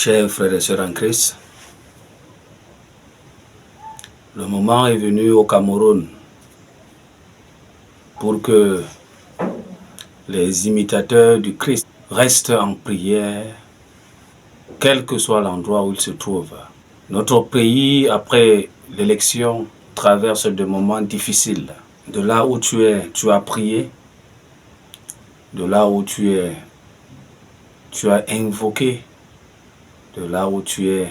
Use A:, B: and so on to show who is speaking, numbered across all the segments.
A: Chers frères et sœurs en Christ, le moment est venu au Cameroun pour que les imitateurs du Christ restent en prière, quel que soit l'endroit où ils se trouvent. Notre pays, après l'élection, traverse des moments difficiles. De là où tu es, tu as prié. De là où tu es, tu as invoqué. De là où tu es,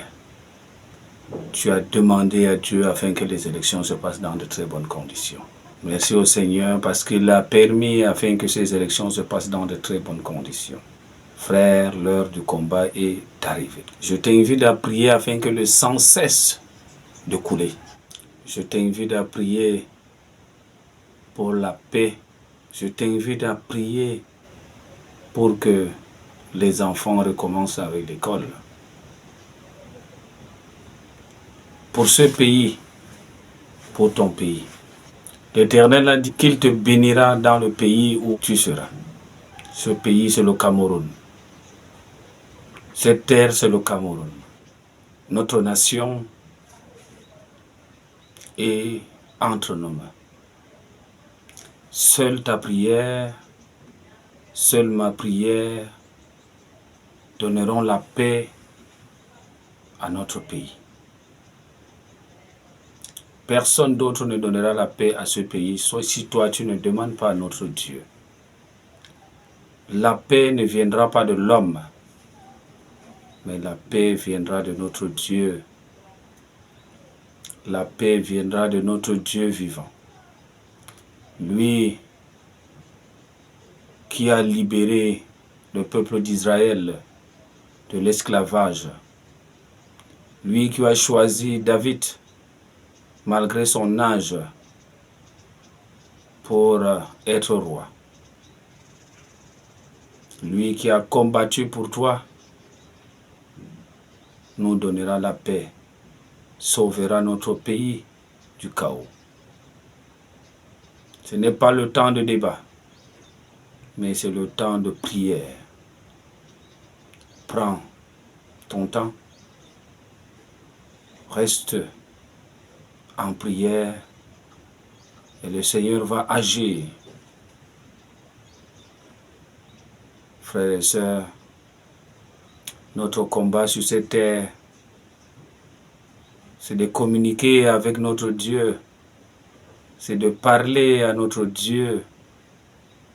A: tu as demandé à Dieu afin que les élections se passent dans de très bonnes conditions. Merci au Seigneur parce qu'il a permis afin que ces élections se passent dans de très bonnes conditions. Frère, l'heure du combat est arrivée. Je t'invite à prier afin que le sang cesse de couler. Je t'invite à prier pour la paix. Je t'invite à prier pour que les enfants recommencent avec l'école. Pour ce pays, pour ton pays. L'Éternel a dit qu'il te bénira dans le pays où tu seras. Ce pays, c'est le Cameroun. Cette terre, c'est le Cameroun. Notre nation est entre nos mains. Seule ta prière, seule ma prière donneront la paix à notre pays. Personne d'autre ne donnera la paix à ce pays, soit si toi tu ne demandes pas à notre Dieu. La paix ne viendra pas de l'homme, mais la paix viendra de notre Dieu. La paix viendra de notre Dieu vivant. Lui qui a libéré le peuple d'Israël de l'esclavage. Lui qui a choisi David malgré son âge pour être roi. Lui qui a combattu pour toi nous donnera la paix, sauvera notre pays du chaos. Ce n'est pas le temps de débat, mais c'est le temps de prière. Prends ton temps, reste en prière et le Seigneur va agir. Frères et sœurs, notre combat sur cette terre, c'est de communiquer avec notre Dieu, c'est de parler à notre Dieu,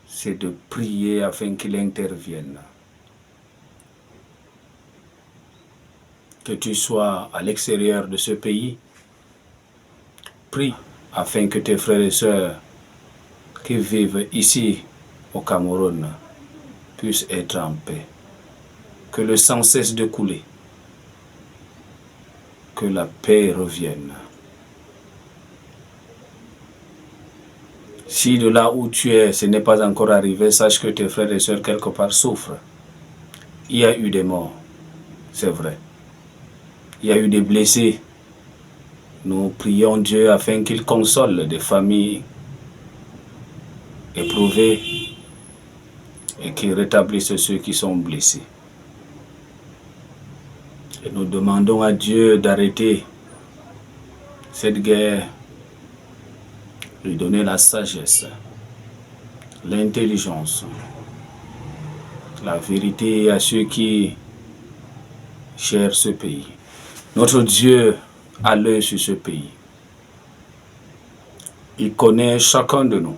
A: c'est de prier afin qu'il intervienne. Que tu sois à l'extérieur de ce pays, prie afin que tes frères et sœurs qui vivent ici au Cameroun puissent être en paix. Que le sang cesse de couler. Que la paix revienne. Si de là où tu es, ce n'est pas encore arrivé, sache que tes frères et sœurs quelque part souffrent. Il y a eu des morts, c'est vrai. Il y a eu des blessés. Nous prions Dieu afin qu'il console des familles éprouvées et qu'il rétablisse ceux qui sont blessés. Et nous demandons à Dieu d'arrêter cette guerre, lui donner la sagesse, l'intelligence, la vérité à ceux qui cherchent ce pays. Notre Dieu a l'œil sur ce pays. Il connaît chacun de nous,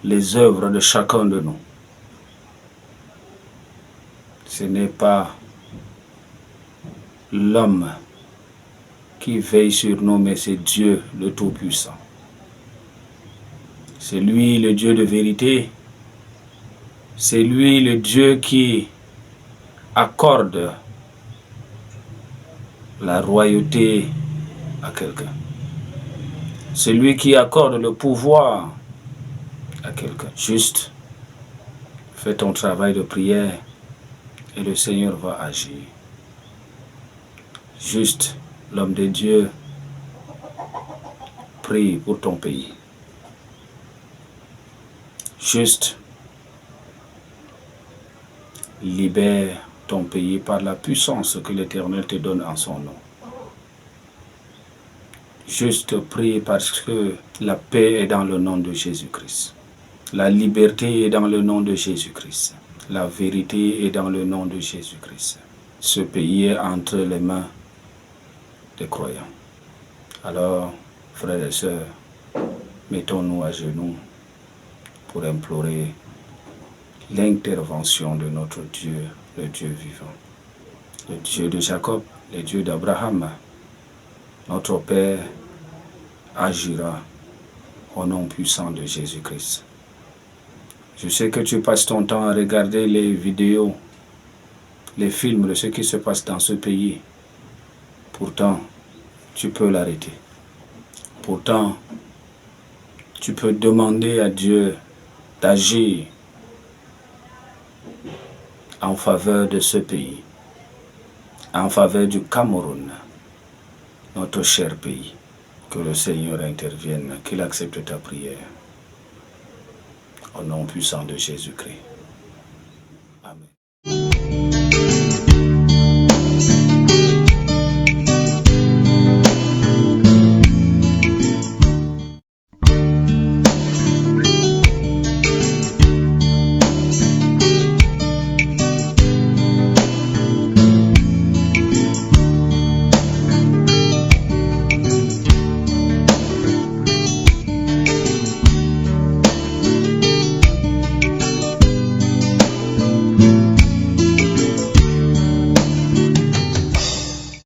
A: les œuvres de chacun de nous. Ce n'est pas l'homme qui veille sur nous, mais c'est Dieu le Tout-Puissant. C'est lui le Dieu de vérité. C'est lui le Dieu qui accorde la royauté à quelqu'un. C'est lui qui accorde le pouvoir à quelqu'un. Juste, fais ton travail de prière et le Seigneur va agir. Juste, l'homme de Dieu, prie pour ton pays. Juste, libère ton pays par la puissance que l'Éternel te donne en son nom. Juste prie parce que la paix est dans le nom de Jésus-Christ. La liberté est dans le nom de Jésus-Christ. La vérité est dans le nom de Jésus-Christ. Ce pays est entre les mains des croyants. Alors, frères et sœurs, mettons-nous à genoux pour implorer l'intervention de notre Dieu, le Dieu vivant, le Dieu de Jacob, le Dieu d'Abraham. Notre Père agira au nom puissant de Jésus-Christ. Je sais que tu passes ton temps à regarder les vidéos, les films de ce qui se passe dans ce pays. Pourtant, tu peux l'arrêter. Pourtant, tu peux demander à Dieu d'agir en faveur de ce pays, en faveur du Cameroun, notre cher pays. Que le Seigneur intervienne, qu'il accepte ta prière. Au nom puissant de Jésus-Christ. Amen.